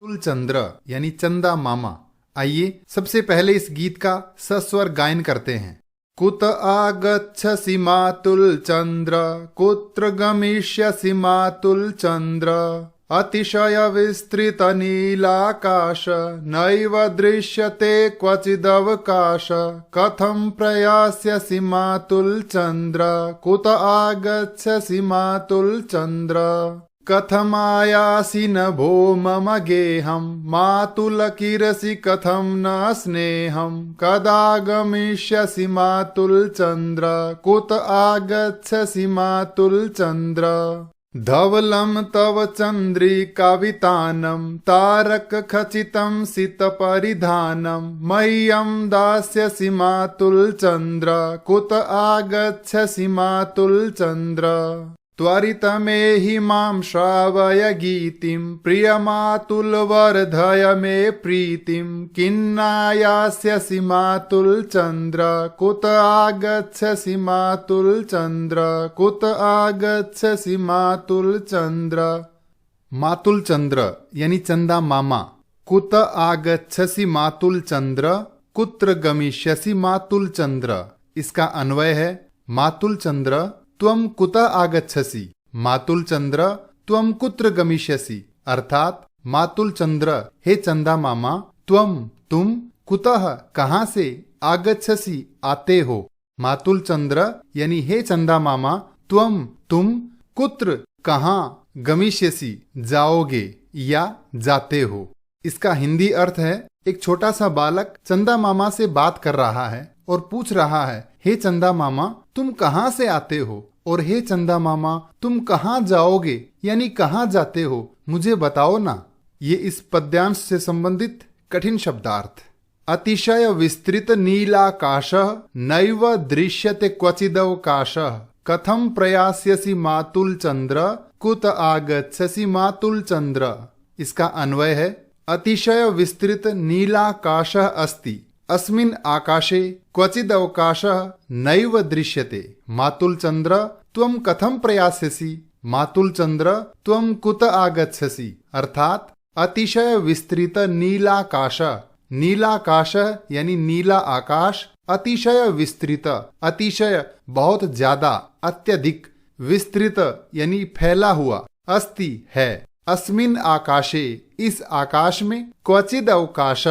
मातुल चंद्र यानी चंदा मामा। आइए सबसे पहले इस गीत का सस्वर गायन करते हैं। कुत आगच्छसि मातुल चंद्र, कुत्र गमिष्यसि मातुल चंद्र, अतिशय विस्तृत नीलाकाश, नैव दृश्यते क्वचिदवकाश, कथं प्रयास्यसि मातुल चंद्र, कुत आगच्छसि मातुल चंद्र, कथमायासि न भो मम गेहं, मातुलकिरसि कथं न स्नेहं, कदा गमिष्यसि मातुल चंद्र, कुत आगच्छसि मातुल चंद्र, धवलं तव चन्द्रिकावितानं, तारकखचितं सितपरिधानं, मह्यं दास्यसि मातुल चंद्र, कुत आगच्छसि मातुल चंद्र, त्वरितमेहि मां श्रावय गीतिं, प्रियमातुल वर्धय मे प्रीतिं, किन्नायास्यसि मातुल चंद्र, कुत आगच्छसि मातुल चंद्र, कुत आगच्छसि मातुल चंद्र। मातुल चंद्र यानी चंदा मामा। कुत आगच्छसि मातुल चंद्र, कुत्र गमिष्यसि मातुल चंद्र। इसका अन्वय है मातुल चंद्र त्वं कुत आगच्छसि, मातुल चंद्र त्वं कुत्र गमिष्यसि। अर्थात मातुल चंद्र हे चंदा मामा, त्वं तुम, कुतः कहाँ से, आगच्छसि आते हो। मातुल चंद्र यानी हे चंदा मामा, त्वं तुम, कुत्र कहाँ, गमिष्यसि जाओगे या जाते हो। इसका हिंदी अर्थ है एक छोटा सा बालक चंदा मामा से बात कर रहा है और पूछ रहा है, हे चंदा मामा तुम कहाँ से आते हो, और हे चंदा मामा तुम कहाँ जाओगे यानी कहाँ जाते हो, मुझे बताओ ना। ये इस पद्यांश से संबंधित कठिन शब्दार्थ। अतिशय विस्तृत नीलाकाशः, नैव दृश्यते क्वचिदवकाशः, कथं प्रयास्यसि मातुल चंद्र, कुत आगच्छसि मातुल चंद्र। इसका अन्वय है अतिशय विस्तृत नीलाकाशः अस्ति, अस्मिन् आकाशे क्वचिदवकाशः नैव दृश्यते, मातुल चंद्र त्वं कथं प्रयास्यसि, मातुल चंद्र त्वं कुत आगच्छसि। अर्थात अतिशय विस्तृत नीलाकाश, नीलाकाश यानी नीला आकाश, अतिशय विस्तृत, अतिशय बहुत ज्यादा, अत्यधिक, विस्तृत यानी फैला हुआ, अस्ति है, अस्मिन् आकाशे इस आकाश में, क्वचिद अवकाश,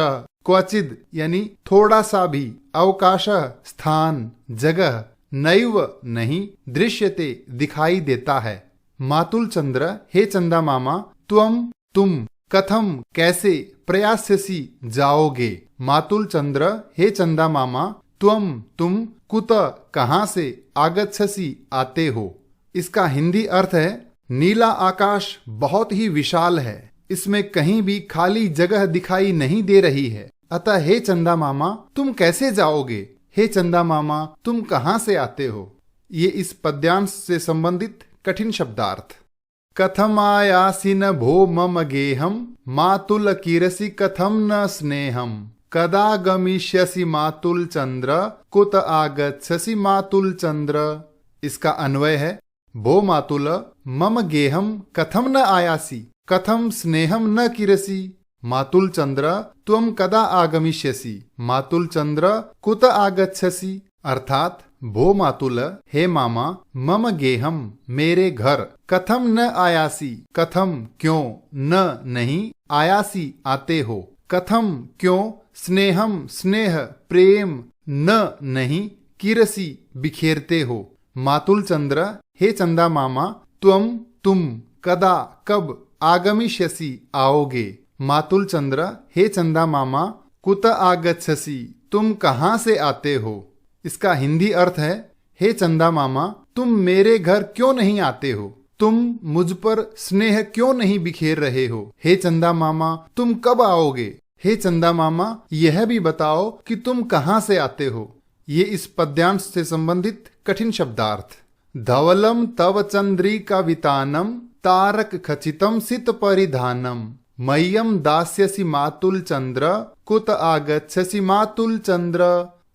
क्वचिद यानी थोड़ा सा भी, अवकाश स्थान जगह, नैव नहीं, दृश्यते दिखाई देता है। मातुल चंद्र हे चंदा मामा, त्वं तुम, कथम कैसे, प्रयास्यसि जाओगे। मातुल चंद्र हे चंदा मामा, त्वं तुम, कुत कहाँ से, आगच्छसि आते हो। इसका हिंदी अर्थ है नीला आकाश बहुत ही विशाल है, इसमें कहीं भी खाली जगह दिखाई नहीं दे रही है, अतः हे चंदा मामा तुम कैसे जाओगे, हे चंदा मामा तुम कहाँ से आते हो। ये इस पद्यांश से संबंधित कठिन शब्दार्थ। कथमायासि न भो मम गेहं, मातुल किरसि कथं न स्नेहं, कदा गमिष्यसि मातुल चंद्र, कुत आगच्छसि मातुल चंद्र। इसका अन्वय है भो मातुल मम गेहं कथं न आयासि, कथं स्नेहं न किरसि, मातुल चंद्र त्वं कदा आगमिष्यसि, मातुल चंद्र कुत आगच्छसि। अर्थात भो मातुल हे मामा, मम गेहं मेरे घर, कथम न आयासि कथम क्यों, न नहीं, आयासि आते हो, कथम क्यों, स्नेहम स्नेह प्रेम, न नहीं, किरसि बिखेरते हो। मातुल चंद्र हे चंदा मामा, त्वं तुम, कदा कब, आगमिष्यसि आओगे। मातुल चंद्र हे चंदा मामा, कुत आगच्छसि तुम कहाँ से आते हो। इसका हिंदी अर्थ है हे चंदा मामा तुम मेरे घर क्यों नहीं आते हो, तुम मुझ पर स्नेह क्यों नहीं बिखेर रहे हो, हे चंदा मामा तुम कब आओगे, हे चंदा मामा यह भी बताओ कि तुम कहाँ से आते हो। ये इस पद्यांश से संबंधित कठिन शब्दार्थ। धवलम तव चंद्रिकावितानं, तारक खचितं सित परिधानम, मह्यं दास्यसि मातुल चंद्र, कुत आगच्छसि मातुल चंद्र।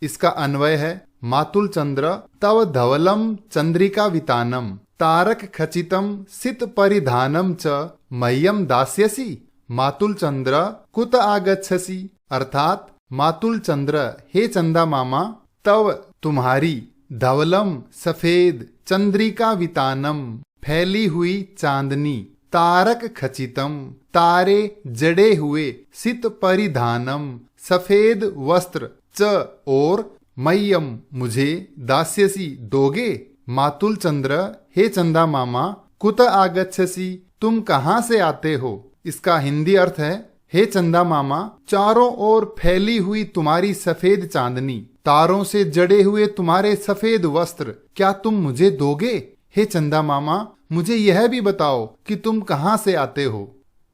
इसका अन्वय है मातुल चंद्र तव धवलम चंद्रिकावितानं, तारक खचितं सित परिधानम च, मह्यं दास्यसि, मातुल चंद्र कुत आगच्छसि, अर्थात मातुल चंद्र हे चंदा मामा, तव तुम्हारी, धवलम सफेद, चंद्रिका वितानम फैली हुई चांदनी, तारक खचितम तारे जड़े हुए, सित परिधानम सफेद वस्त्र, च और मय्यम मुझे, दास्यसी दोगे। मातुल चंद्र हे चंदा मामा, कुत आगच्छसि तुम कहाँ से आते हो। इसका हिंदी अर्थ है, हे चंदा मामा, चारों ओर फैली हुई तुम्हारी सफेद चांदनी, तारों से जड़े हुए तुम्हारे सफेद वस्त्र, क्या तुम मुझे दोगे। हे चंदा मामा, मुझे यह भी बताओ कि तुम कहाँ से आते हो।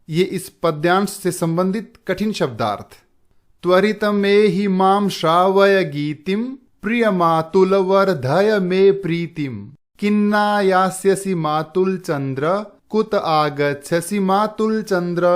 ये इस पद्यांश से संबंधित कठिन शब्दार्थ। त्वरितमेहि मां श्रावय गीतिम, प्रिय मातुल वर्धय मे प्रीतिम, किन्ना यास्यसि मातुल चंद्र, कुत आगच्छसि मातुल चंद्र।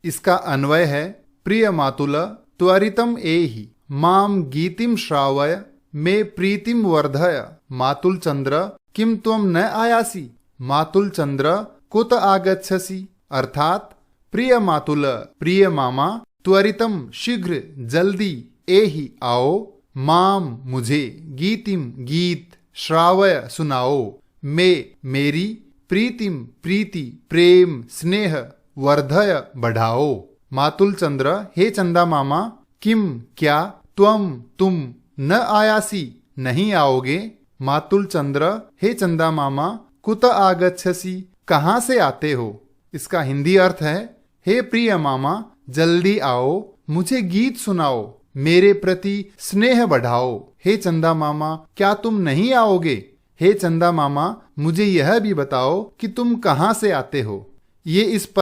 इसका अन्वय है, प्रिय मातुल त्वरितम एहि माम गीतिम श्रावय मे प्रीतिम वर्धय, मातुल चंद्र किम त्वम न आयासि, मातुल चंद्र कुत आगच्छसि, अर्थात प्रिय मातुल, प्रिय मामा, त्वरितम शीघ्र, जल्दी, एहि आओ, माम मुझे, गीतिम गीत, श्रावय सुनाओ, में मेरी, प्रीतिम प्रीति, प्रेम स्नेह, वर्धय बढ़ाओ। मातुल चंद्र हे चंदा मामा, किम क्या, त्वम तुम, न आयासी नहीं आओगे, मातुल चंद्र हे चंदा मामा, कुत आगच्छसि कहाँ से आते हो। इसका हिंदी अर्थ है, हे प्रिय मामा, जल्दी आओ, मुझे गीत सुनाओ, मेरे प्रति स्नेह बढ़ाओ। हे चंदा मामा, क्या तुम नहीं आओगे। हे चंदा मामा, मुझे यह भी बताओ कि तुम कहाँ से आते हो। ये इस